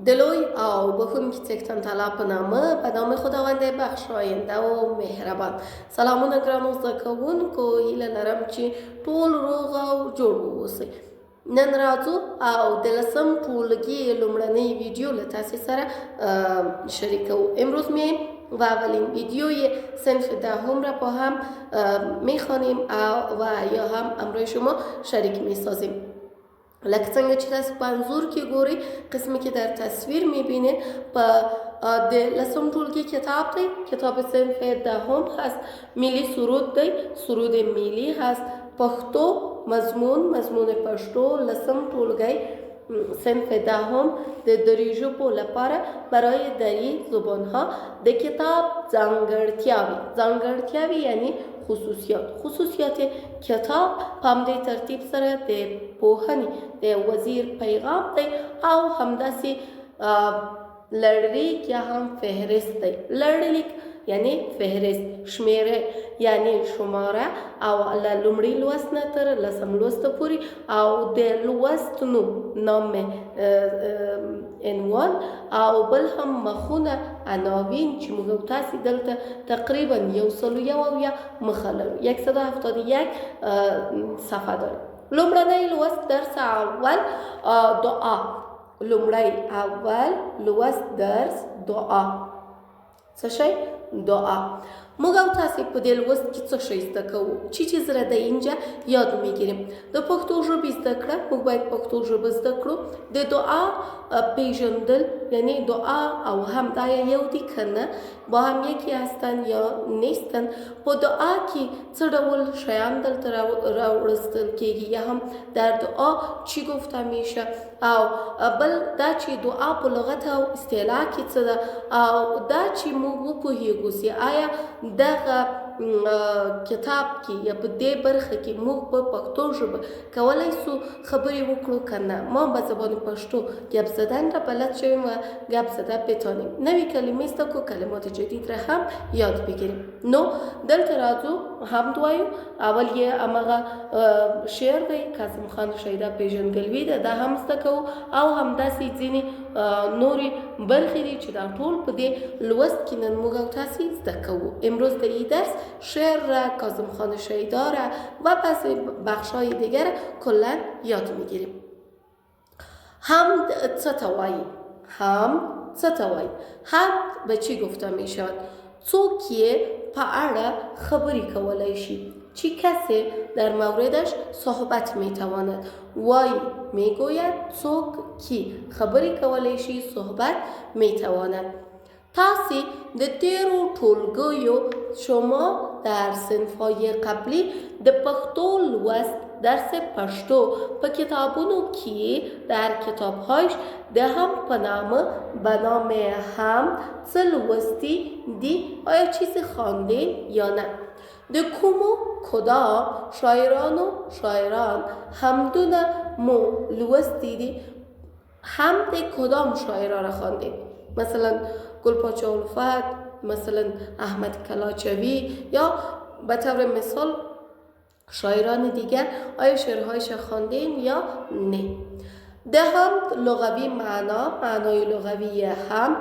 دلوی او بخونکی تکتن طلا په نامه به نام خداوند بخشاینده و مهربان. سلامونه ګرانو زده کوونکو، هیله لرم چې ټول روغ او جوړ واوسئ. نن راځو او د 10م ټولګي لومړنۍ ویډیو له تاسې سره شریکوو. امروز و اولین ویدیوی صنف دهم را با هم میخوانیم و یا هم امروی شما شریک میسازیم. لکه څنګه چې تاسو په انځور کې ګورئ، قسمی که در تصویر میبینید په د 10م ټولګي کتاب دی. کتاب صنف دهم هست، ملی سرود دی، سرود ملی هست، پښتو مضمون پښتو 10م ټولګي صنف دهم د دری ژبو لپاره برای دری زبانها د کتاب ځانګړتیاوې یعنی خصوصیات کتاب په همدې ترتیب سره د پوهنې د وزیر پیغام دی او همداسې لړلیک یا هم فهرست دی. لړلیک یعنی فهرست، شمیره یعنی شماره او له لومړي لوست نه تر 10م لوست پورې او د لوست نام عنوان او بل هم مخونه عناوین چې موږ تاسو دلته تقریبا 171 مخه لرو. 171 صفحه داریم. لومړنی لوست درس اول دعا. لومړی اول لوست درس دعا. څه شی؟ دعا. موږ او تاسو په دې لوست کې څه شی زده کوو؟ چیزی را در اینجا یاد میگیریم. د پښتو ژبې زده کړه، موږ باید پښتو ژبه زده کړو. د دعا پیژندل یعنی دعا او هم دا یو دي کنه با هم یکی هستن یا نیستن. په دعا کې څه ډول شیان دلته راوړستل کېږي یا هم در دعا چی گفته میشه او بل دا چې دعا په لغت او اصطلاح کې څه ده او دا چې موږ وپوهیږو چې آیا دغه کتاب کې یا په دې برخه کې موږ په پښتو ژبه کولای سو خبرې وکړو کنه. ما به زبان پښتو گپ زدن را بلد شویم و گپ زده بتانیم. نوی کلمه است که کلمات جدید را هم یاد بگیریم. نو دلته راځو حمد وایو. اول یې امغه شعر دی کاظم خان شیدا پیژندګلوي ده، دا هم زده کوو او همداسې ځینې نورې برخې دي چې دا ټول په دې لوست کې نن موږ او تاسې زده کوو. امروز در این درس شعر را، کاظم خان شیدا را و بعضی بخشای دیگر کلا یاد میگیریم. حمد څه ته وایي؟ حمد څه ته وایي؟ حمد به چی گفته می شود؟ څوک یې په اړه خبرې کولای شي چې کسی در موردش صحبت میتواند. وای میگوید څوک کی خبرې کولای شي صحبت میتواند. تاسو د تیرو ټولګیو شما در صنف‌های قبلی د پښتو لوست درس پښتو په کتابونو کې در کتاب‌هایش د هم په نامه به نام هم څه لوستی دي؟ آیا چیزی خوانده یا نه؟ د کومو کدام شاعران همدونه مو لوستی دي؟ هم د کدام شاعران را خوانده؟ مثلا گلپاچه الفت، مثلا احمد کلاچوی یا به طور مثال شاعران دیگر آیا شعرهایش خواندین یا نه؟ ده هم لغوی معنای لغوی هم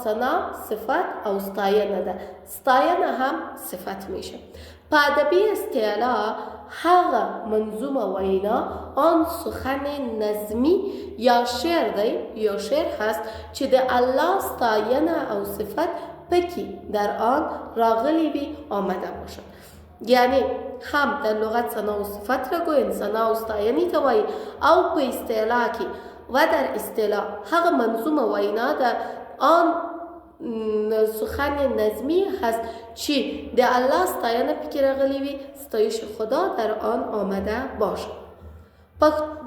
ثنا صفت او ستاینه ده. ستاینه هم صفت میشه. په ادبی اصطلاح هغه منظومه وینا آن سخن نظمی یا شعر دی یا شعر هست چې د الله ستاینه او صفت پکې در آن راغلی وي آمده باشد. یعنی هم در لغت ثنا و صفت را گویند، ثنا و ستاینی ته وایي او په اصطلاح کې و در اصطلاح هغه منظومه وینا در آن سخن نظمی هست چې د الله ستاینه پکې راغلی وي، ستایش خدا در آن آمده باشد.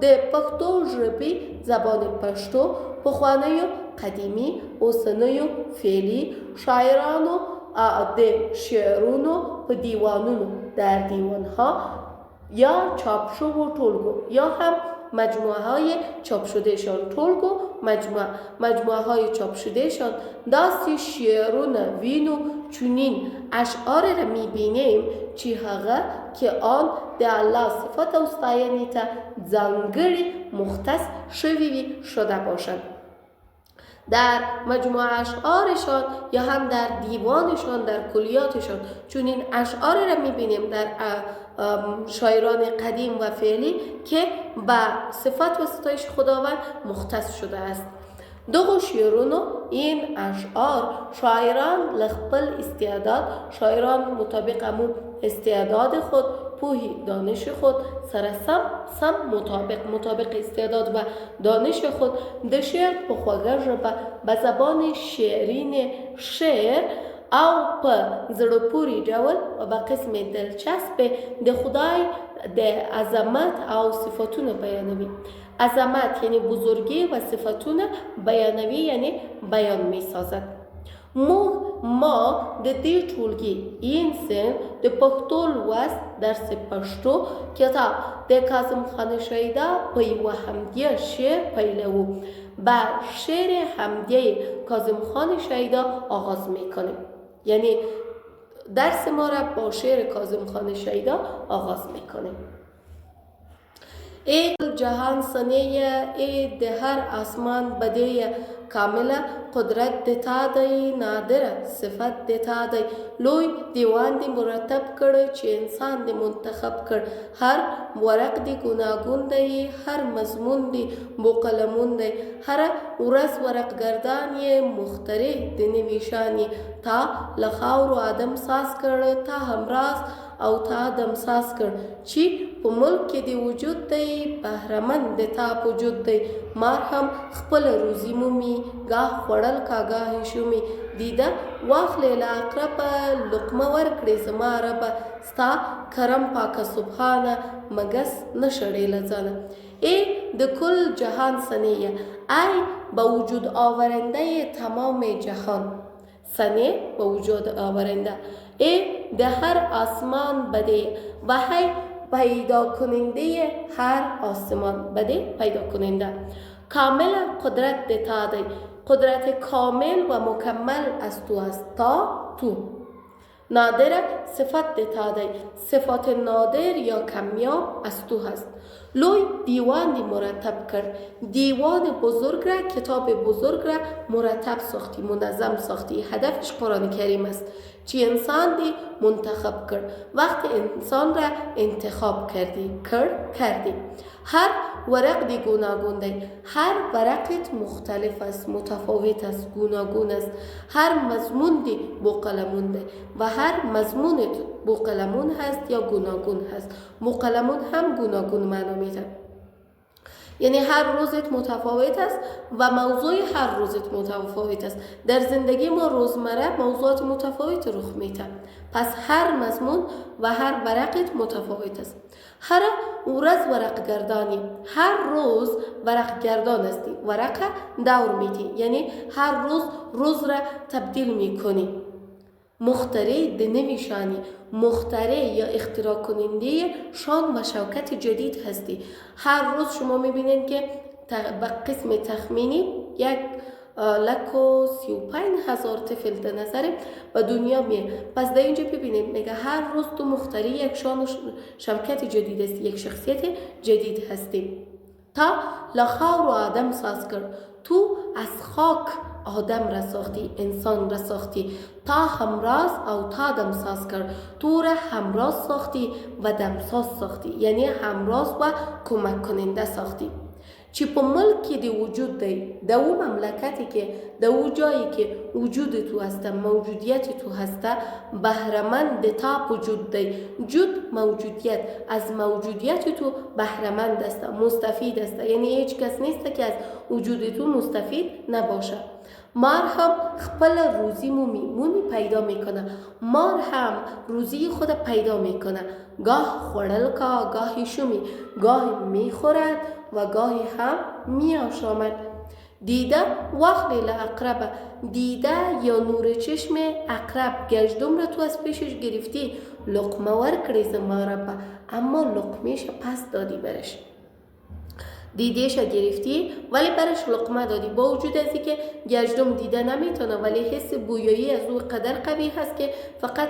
د پښتو ژبې زبان پښتو پخوانیو قدیمی اوسنیو فعلی شاعرانو د شعرونو په دیوانونو در دیوانها یا چاپ شو و ټولګو یا هم مجموعه های چاپ شدهشان. ټولګو مجموعه های چاپ شدهشان داستی شعرونه وینو چونین اشعار را میبینیم چی هغه که آن د الله صفات او ستاینې ته ځانګړي مختص شوی شده باشد. در مجموعه اشعارشان یا هم در دیوانشان در کلیاتشان چونین اشعار را میبینیم در شاعران قدیم و فعلی که به صفات و ستایش خداوند مختص شده است. دغه شعرونو این اشعار شاعران لخپل استعداد شاعران مطابق امو استعداد خود پوهی دانش خود سره سم مطابق استعداد و دانش خود د شعر په خوږه ژبه به زبان شعرین شعر او په زړه پورې ډول او په قسم دلچسپ د خدای د عظمت او صفاتونه بیانوي. عظمت یعنی بزرگی و صفاتونه بیانوي یعنی بیان می سازد. ما د دې ټولګي این سن د پښتو لوست درس پښتو کتاب د کاظم خان شیدا په یوه حمدیه شعر پیلوو. با شعر حمدیه کاظم خان شیدا آغاز میکنیم. یعنی درس ما را با شعر کاظم خان شیدا آغاز میکنیم. ای جهان سنیه ای ده هر آسمان بده کامله قدرت دتا دی نادره صفت دتا دی لوی دیوان دی مرتب کرده چه انسان دی منتخب کرد هر ورق دی گناگون دی هر مضمون دی بقلمون دی هر ورس ورق گردانی مخترع دی نویشانی تا لخاور و آدم ساز کرده تا همراز او تا دمساز کرد چی په ملک کې دی وجود دی بهرمند دی تا وجود دی مار هم خپل روزی مومي گاه خوړل کا گاه شومي دیده واخلې له اقربه لقمه ورکړې زما ربه ستا کرم پاکه سبحانه مگس نشړې له ځانه. ای د کل جهان سنیه ای به وجود آورنده تمام جهان سنه به وجود آورنده ای ده هر آسمان بده و هی پیدا کننده هر آسمان بده پیدا کننده کامل قدرت دتا دی قدرت کامل و مکمل از تو است تا تو نادر صفت دتا دی صفات نادر یا کمیاب از تو هست. لوی دیوانی مرتب کرد دیوان بزرگ را کتاب بزرگ را مرتب ساختی منظم ساختی هدفش قرآن کریم است چی انسان دی منتخب کرد وقت انسان را انتخاب کردی هر ورق دی گوناگون دی هر ورقت مختلف است متفاوت است گوناگون است هر مضمون دی بقلمون دی و هر مضمونت بقلمون هست یا گوناگون هست بقلمون هم گوناگون معنا میده یعنی هر روزت متفاوت است و موضوع هر روزت متفاوت است. در زندگی ما روزمره موضوعات متفاوت رخ میده پس هر مضمون و هر ورقت متفاوت است. هر ورځ ورق گردانی هر روز ورق گردان استی ورق دور میدی یعنی هر روز را تبدیل میکنی مخترع د نویشانی مخترع یا اختراع کننده شان و شوکت جدید هستی. هر روز شما میبینید که به قسم تخمینی 135,000 طفل در نظر و دنیا میه. پس در اینجا ببینید میگه هر روز تو مخترع یک شان و شوکت جدید هستی یک شخصیت جدید هستی. تا لخاور و آدم ساز کرد تو از خاک آدم را ساختی انسان را ساختی تا همراز او تا دمساز کرد تو را همراز ساختی و دمساز ساختی یعنی همراز و کمک کننده ساختی چی په ملک کې دی وجود دی د او مملکتی کې د او جایی کې وجود تو هسته موجودیت تو هسته بهرمند تا وجود دی جود موجودیت از موجودیت تو بهرمند است مستفید است یعنی هیچ کس نیست که از وجود تو مستفید نباشه. مار هم خپل روزی مومی پیدا میکنه مار هم روزی خود پیدا میکنه گاه خوړل کا گاهی شومی گاهی میخورد و گاهی هم میآشامد دیده وقتی لعقربه، دیده یا نور چشم عقرب گشتم را تو از پیشش گرفتی، لقمه ور کردی زما ربه، اما لقمهش پس دادی برش. دیدهش گرفتی ولی برش لقمه دادی، با وجود از اینکه گشتم دیده نمیتونه ولی حس بویایی از او قدر قوی هست که فقط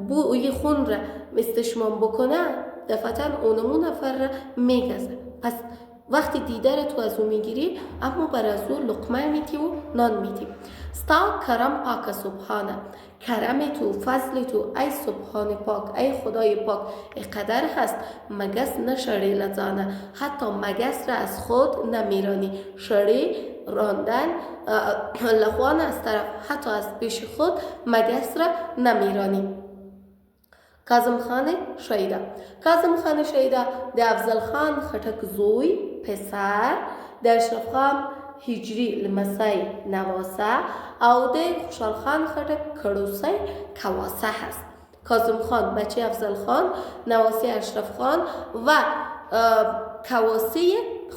بوی خون را استشمام بکنه دفعتا اونمون نفر را میگزه. پس وقتی دیده را تو از او میگیری اما بر از او لقمه میتی و نان میتی. ستا کرم پاک سبحانه، کرم تو، فضل تو ای سبحان پاک، ای خدای پاک قدر هست مگس نشری لزانه، حتی مگس را از خود نمیرانی. شری راندن لخوان از طرف حتی از پیش خود مگس را نمیرانی. کاظم خان شیدا، کاظم خان شیدا د افضل خان خټک زوی پسر، د اشرف خان هجری لمسی نواسه او د خوشحال خان خټک کړوسی کواسه هست. کاظم خان بچه افضل خان، نواسه اشرف خان و کواسه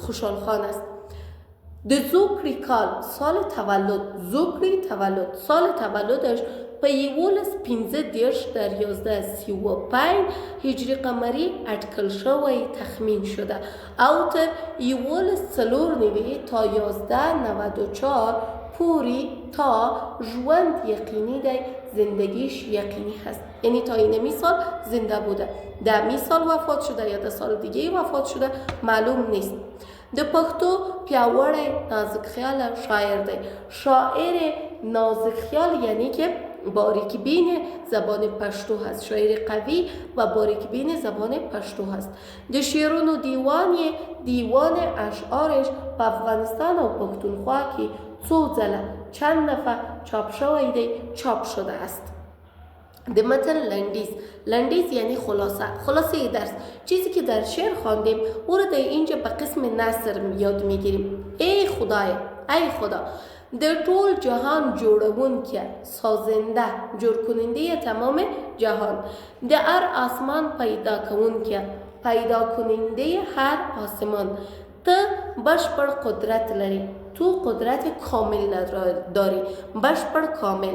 خوشحال خان است. د زوکری کال سال تولد، زوکری تولد سال تولدش په 1115 در 1135 هجری قمری اټکل شوی تخمین شده او تر 1194 تا 1194 پوری تا ژوند یقینی دی، زندگیش یقینی هست، یعنی تا این سال زنده بوده. در می سال وفات شده یا در سال دیگه وفات شده معلوم نیست. د پښتو پیاوړی نازک خیال شاعر دی. شاعر نازک خیال یعنی که باریک بین زبان پشتو هست، شاعر قوی و باریک بین زبان پشتو هست. د شعرونو دیوان اشعارش په افغانستان او پښتونخوا کې څو ځله چند دفعه چاپ شوی دی، چاپ شده است. د متن لنډیز یعنی خلاصه درس، چیزی که در شعر خواندیم او را در اینجا به قسم نثر یاد میگیریم. ای خدا در طول جهان جوړون که سازنده جوړ کننده تمام جهان، در هر آسمان پیدا کون که پیدا کننده هر آسمان، ته بشپړ قدرت لري، تو قدرت کامل داری، بشپړ کامل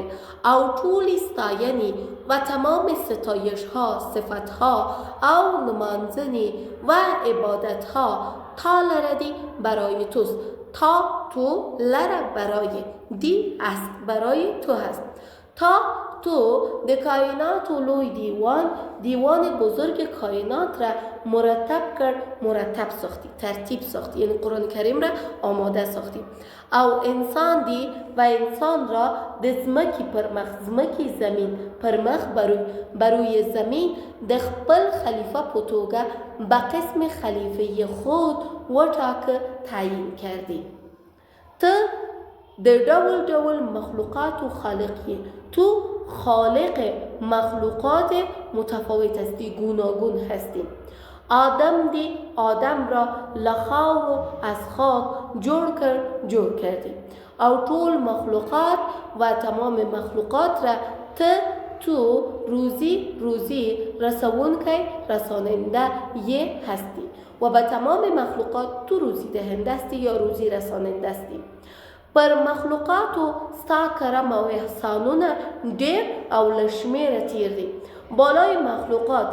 او ټول ستاینی و تمام ستایش ها، صفت ها او نمانزنی و عبادت ها تا لردی برای توست. تا تو لره برای دی است، برای تو هست. تا تو د کائنات و لوی دیوان بزرگ کائنات را مرتب ساختی، ترتیب ساختی، یعنی قرآن کریم را آماده ساختی. او انسان دی و انسان را د زمکی زمین پرمخ بروی زمین د خپل خلیفه پتوگه به قسم خلیفه خود وټاکه تعیین کردی. ته د ډول مخلوقات و خالقی، تو خالق مخلوقات متفاوت هستی، گوناگون هستی. آدم را لخاو از خاک جور کردی او طول مخلوقات و تمام مخلوقات را تو روزی رساننده یه هستی و به تمام مخلوقات تو روزی دهنده هستی یا روزی رساننده هستی. پر مخلوقاتو ستا کرم او احسانونه ډیر او لشمیر تیر دی. بالای مخلوقات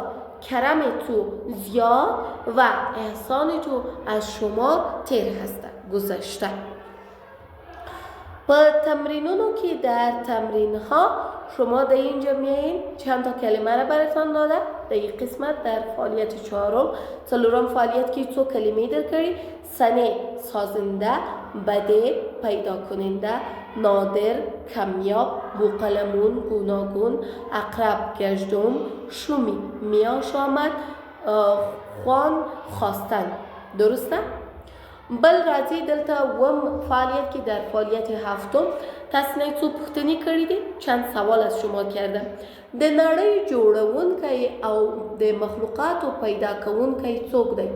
کرم تو زیاد و احسان تو از شما تیر هسته، گذشته. په تمرینونو کې در تمرین ها شما در اینجا میایین چند تا کلمه را براتان داده. در این قسمت در فعالیت چهارم فعالیت که تو کلمه در کردی: سنه سازنده، بده پیدا کننده، نادر کمیاب، بوقلمون گوناگون، اقرب گشتم، شومی میاش آمد، خوان خواستن. درسته؟ بل راځي دلته وم فعالیت کې در فعالیت هفتم تاسو څو پوښتنې کړې دي، چند سوال از شما کردم. د نړۍ جوړونکی او د مخلوقات پیدا کوونکی څوک دی؟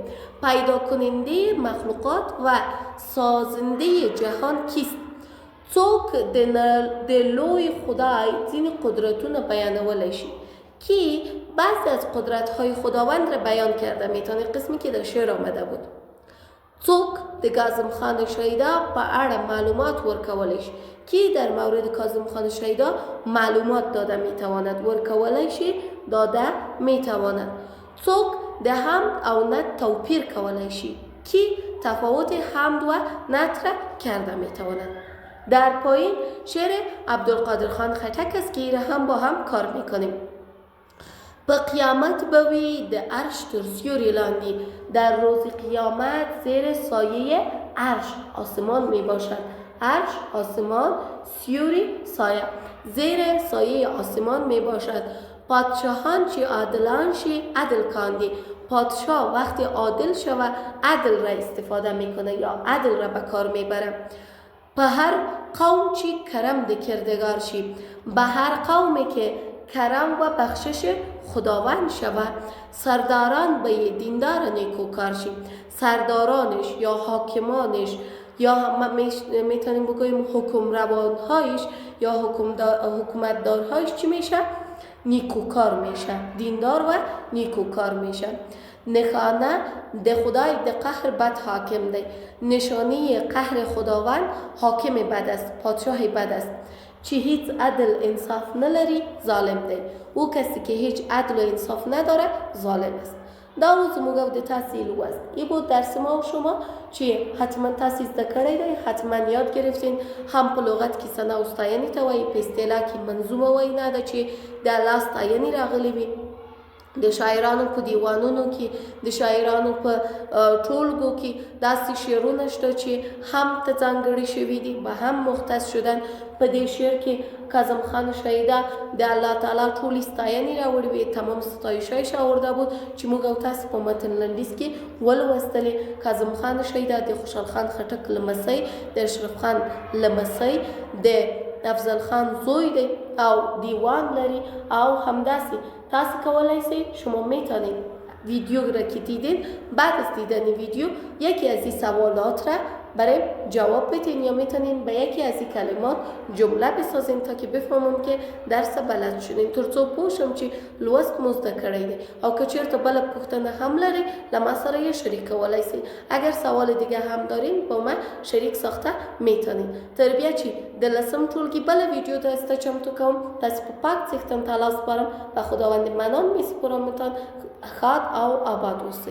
پیدا کننده مخلوقات و سازنده جهان کیست؟ څوک د لوی خدای ځینې قدرتونه بیانولی شي که بعضی از قدرت‌های خداوند را بیان کرده میتونه، قسمی که در شعر آمده بود. څوک د کاظم خان شیدا په اړه معلومات ورکولی شي؟ کی در مورد کاظم خان شیدا معلومات داده میتواند؟ ورکولی شي، داده میتواند. څوک د حمد او نعت توپیر کولی شي؟ کی تفاوت حمد و نعت را کرده میتواند؟ در پایین شعر عبدالقادر خان خټک است که ایره هم با هم کار میکنیم. په قیامت بوی د عرش تر سیوری لاندې، در روز قیامت زیر سایه عرش آسمان می باشد. عرش آسمان، سیوری سایه، زیر سایه آسمان می باشد. پادشاهان چی عادلان شی عدل کاندی. پادشاه وقتی عادل شود عدل را استفاده میکنه یا عدل را به کار میبره. به هر قوم چی کرم ده کردگار شی، به هر قومی که کرم و بخشش خداوند شود. سرداران به دیندار نیکوکار شی، سردارانش یا حاکمانش یا میتونیم بگوییم حکمروانهایش یا حکومتدارهایش چی میشه؟ نیکوکار میشه، دیندار و نیکوکار میشه. نشانه ده خدای ده قهر بد حاکم ده، نشانی قهر خداوند حاکم بد است، پادشاه بد است. چی هیچ عدل انصاف نلری ظالم ده، او کسی که هیچ عدل و انصاف نداره ظالم است. دا زموږ د تحصیل است. ای بود درس ما و شما چی حتما تحصیل دکره ده، حتما یاد گرفتین. هم په لغت کی سنا استاینی تا وی په اصطلاح کی منظومه وی نه ده چی د لاس تاینی راغلی وي. د شاعرانو په دیوانونو کې، د شاعرانو په ټولګو کې داسې شعرونه شته چې هم ته ځانګړي شوي دي، به هم مختص شدن. په دې شعر کې کاظم خان شیدا د الله تعالی ټولې ستاینې راوړې وې، تمام ستایشش آورده بود چې موږ او تاسو په متن لنډیز کې ولوستلې. کاظم خان شیدا د خوشحال خان خټک لمسی، د اشرف خان لمسی، د افضل خان زوی دی او دیوان لري. او همداسې تاسو کولای شئ، شما میتونید ویدیو را که دیدین بعد از دیدن ویدیو یکی از این سوالات را برای جواب بدین یا میتونین به یکی از این کلمات جمله بسازین تا که بفهمم که درس بلد شدین. ترڅو پوشم چې لوست مزده کړی دی او که چیرته بل پوښتنه هم لري لما سره یې شریک کولای شئ. اگر سوال دیگه هم دارین با من شریک ساخته میتونین. تر بیا چې د لسم ټولګي بل ویدیو ته چمتو کوم، تاسو په پاک ذهن تلاش سپارم و خداوند منان میسپارمتان. خاد او آباد اوسئ.